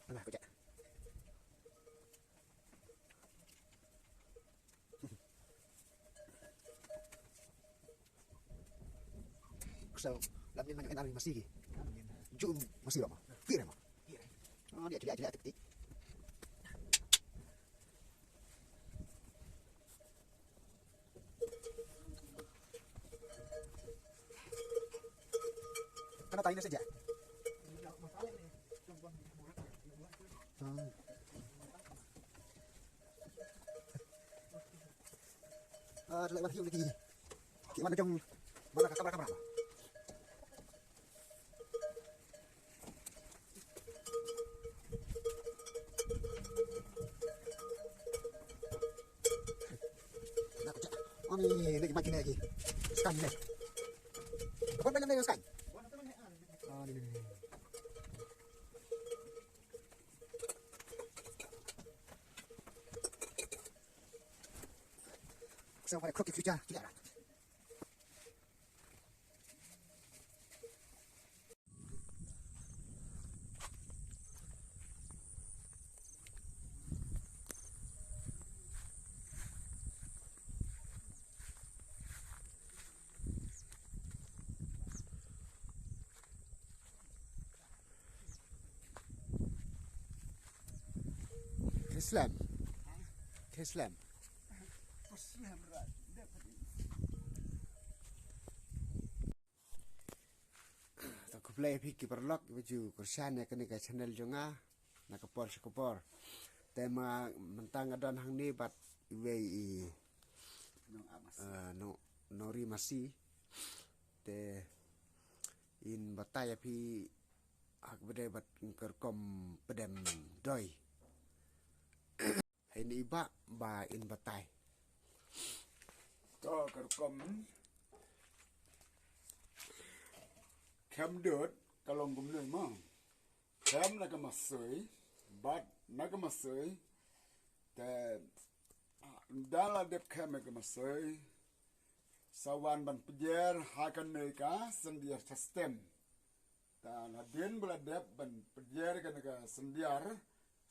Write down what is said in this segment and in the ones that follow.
Nah, kocak. Kusel, lamin nang enari masih. Jum masih lama. Kira mah. Oh, dia jelek ketik. Karena tanya saja. Lewat hiu lagi. Gimana jong? Mana kabar apa? Nah, kocak. Oh, ini makin lagi. Sekarang nih. Apa banyak nih sekarang? Oh, ini. Saya pada krok kerja tidak ada. Islam. Islam. Aku play piki perlok baju kursian ya kini ke channel jonga nak kepor tema mentang adan hang ni bat iwei nori masih te in bataya pi hak bede bat kerkom pedem doi ini iba ba in batai to kerkom kem dot kalong gumle ma kem na kamasoi bat na kamasoi te dala dep kem na kamasoi sawan ban pijer hakan neka sendiar sistem ta hadin bula dep ban pijer kan ka sendiar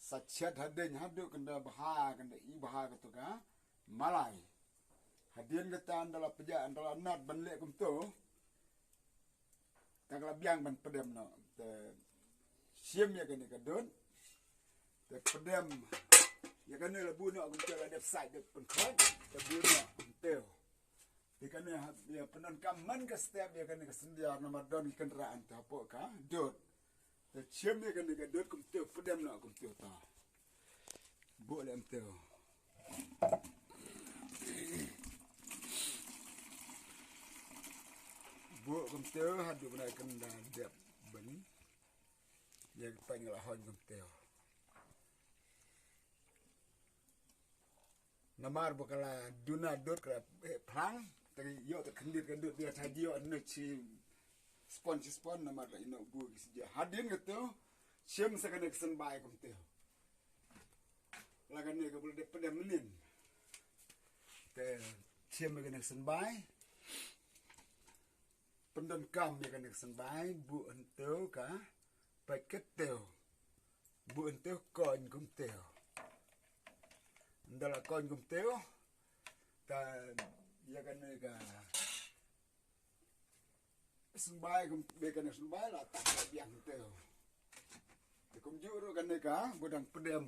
sachet hadin hadu kanda baha kanda i baha katuka malai hadin kata andala pijer andala nat ban le kumto takla biang ban pedem no te sim ya kan ka don te pedem ya kan la bu no kun tela dep sai dep pun khon te bu no teo te kan ya penon kaman ka step ya kan ka sendiar nomor don kendaraan ta po ka dot te sim ya kan ka dot kum teo pedem no kum teo ta bu lem teo bu kum teo hadu bena kenda dep ben ya pangla hon kum teo namar bukala duna dot kala plang tadi yo ta kendir kendut dia tadi yo anu ci spon namar la ino bu sija hadin gitu sim sakane kesen bai kum teo lagan ne ka bul de pedem menin te sim sakane kesen bai pendon kam ya kan kesen bai bu enteu ka paket teo bu enteu kon kum teo ndala kon kum teo ta ya kan ka sembai kum be kan sembai la ta biang teo te kum juro kan ka budang pedem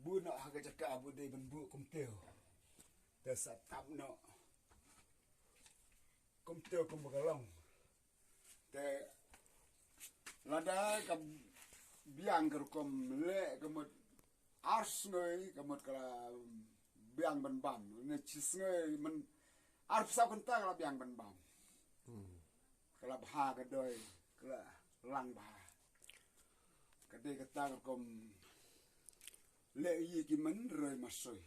bu na ha ka jaka bu de ben bu kum teo ta sa tap no kum teo kum bagalong te lada ka biang ker kum le kemut ars ngai kemut kala biang ban bam ne chis ngai men arp sa kun ta kala biang ban bam kala bha ka doi kala lang bha ka de ka ta kum le yi ki men roi masoi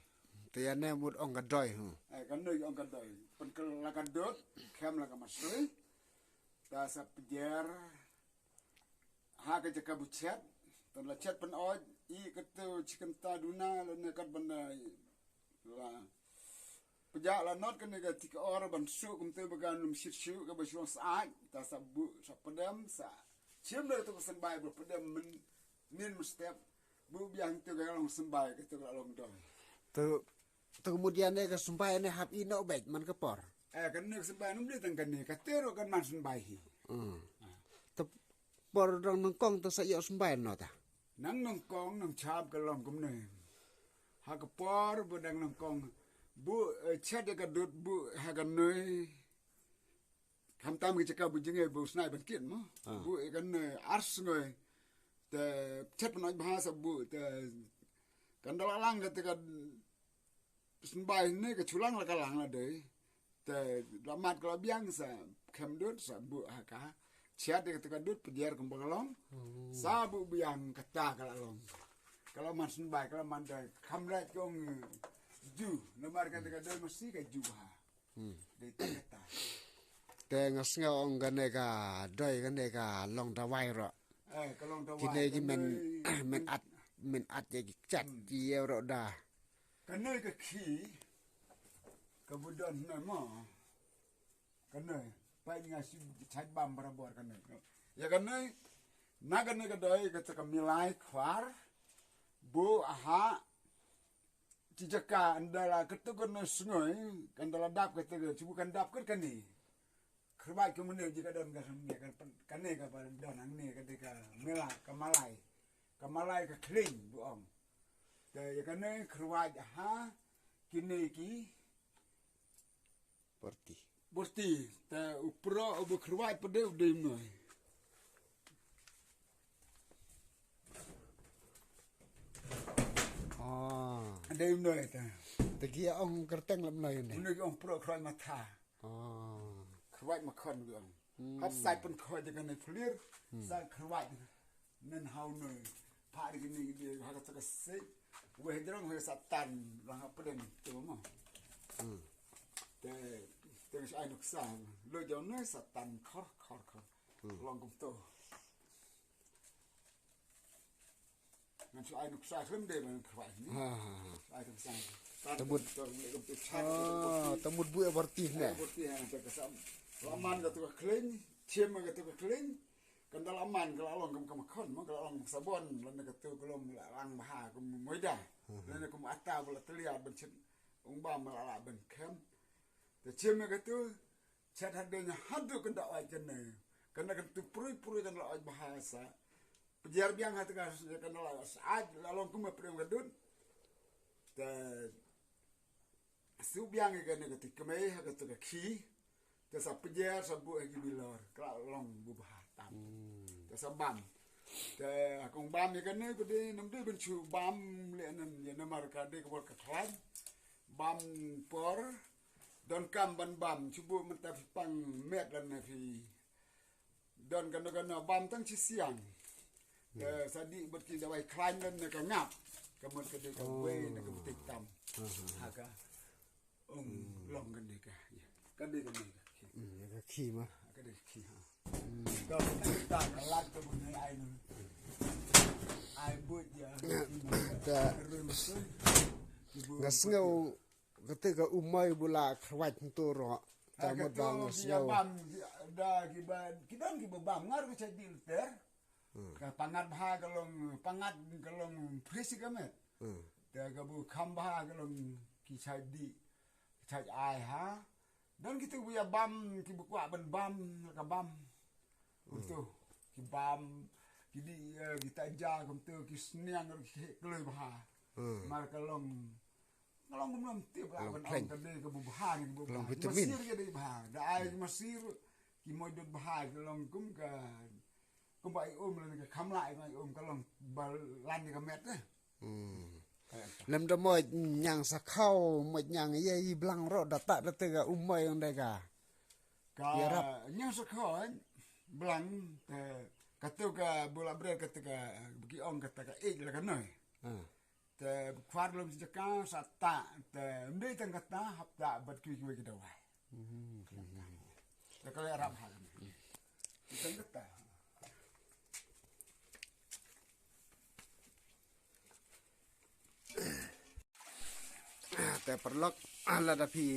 te ya ne mut ong ka doi hu kan noi ong ka doi pen kala ka dot kem la ka masoi ta sa pijer ha ka jaka buchet tan la chat pen oj i ketu chicken ta duna la ne kat banda la peja la not kan ga tik or ban su kum te bagan num shit shu ka ba shon sa ta sa bu sa pedam sa chim le tu sen bai bu pedam men nin mustep bu biang tu kalau sembai kita kalau doi tu kemudian ne kesumpai ne hap ino baik man kepor kan nek sembai num dia tangkan ni katero kan man sembai hi te por dong nongkong tu sayo sumpai no ta nang nong kong nong chap kalau kum ne ha ka por bu dang nong kong bu chat ka dut bu ha kan noi kam tam ki chaka bu jinge bu snai ban kin mo bu kan ars ngoi te chat noi bahasa bu te kan dalalang ka te sembai ni ke culang la kalang la dei te lamat kalau biang sa kem dut sa bu haka chat de ka dut pejar kum balong sa bu biang kata kalong kalau man sembai kalau man da kam la kong ju nomor ka te ka doi mesti ka ju ha de kata te ngas ngong gane ka doi gane ka long da wai ro kalong ta kine ki men at ye chat ye ro da cái nơi cái khí cái bữa đó này mà cái nơi phải nghe si chạy bám bara bor cái nơi ya cái nơi na cái nơi cái đấy cái milai khwar bu aha cijaka andala ketukan sungai kandala dap ketukan bukan dap kan ni kerbai ke mana jika don kan ni ka don ang ni ketika milai kamalai ke kling bu om ya kan ni kerbai ha kini ki Borti ta upro obu kerwai pede udah noi. Ada noi ta. Tegi ong kerteng lam noi ni. Ini ong pro kerwai mata. Kerwai makan ong. Hap sai pun kerwai dengan ni clear. Sai kerwai nen hau noi. Pak gini dia harus terkesik. Weh derang weh satan lang apa den tu mah. Terus ai nuk sang lo jauh ni satan khor long kum tu ngan su ai nuk sang klem de man khwai ni ai kum sang tebut tebut bu bertih ne bertih ha ka sam laman ka tu kleng chem ka tu kleng kan dalaman ka long kum khon mo ka long sabon lan ka tu kolom lang maha kum moida lan kum atta bula telia ben chin ung ba mala ben kem the chem ka tu chat hadenya hadu kan dak ai ken kana kan tu purui kan la bahasa pejar biang hat ka kan la saat lalong kum prem gadun ta su biang ka ne ka ti keme ha ka tu ka khi ta sa pejar sa bu gi bilor ka long bu bah tam ta sa bam ta kong bam ni kan ne ku de nam de ben chu bam le nan ya na mar ka de ko ka klan bam por don kam ban bam cubu mentah pang met dan nafi don kan bam tang ci siang sadi berki dawai klaim dan ka ngap kamot ka de ka we na ka butik tam haka long kan de ka kan de ka khi mà ka de ki ha ka ta lat ka bu nei ai nu ai buat ya ta ngas ngau ketika umai bula khwat tu ro ta mod bang siau bam da kidan ki bam ngar ke cedil ter ka pangat bha kalong pangat kalong presi kamet ta ka bu kham bha kalong ki chadi chaj ai ha dan kita buya bam ki bu kwa ban bam ka bam tu ki bam ki di kita ja kum tu ki sniang ki kloi bha mar kalong kalau belum tiap lawan orang tadi ke bubahan masir ke di bahar dah masir ki modot bahar kalau kum ke bai lan ke kham lại bai kalau balan ke met lem da mo nyang sa khau mo nyang ye i blang ro da ta da te ga umai on de ga nyang sa khau blang te katu ka bola bre katu ka bagi ong kata ka la ka noi te khwar lom jaka sata te ndai tang kata hapta bat ki ki dawai te kale arab ha tang kata te perlok ala da pi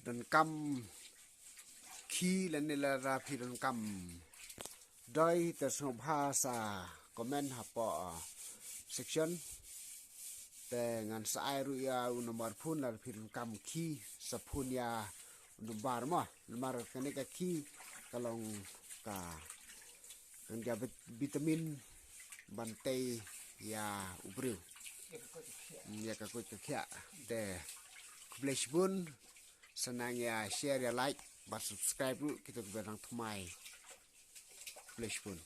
dan kam khi lan ni la ra pi dan kam doi te so bhasa komen hapo section dengan saya ya nomor pun lalu film kam ki sepun ya nomor mah nomor kene ka ki kalau ka dia vitamin bantai ya ubriu ya ka kuit ka de kublish bun senang ya share ya like ba subscribe kita berang thumai kublish bun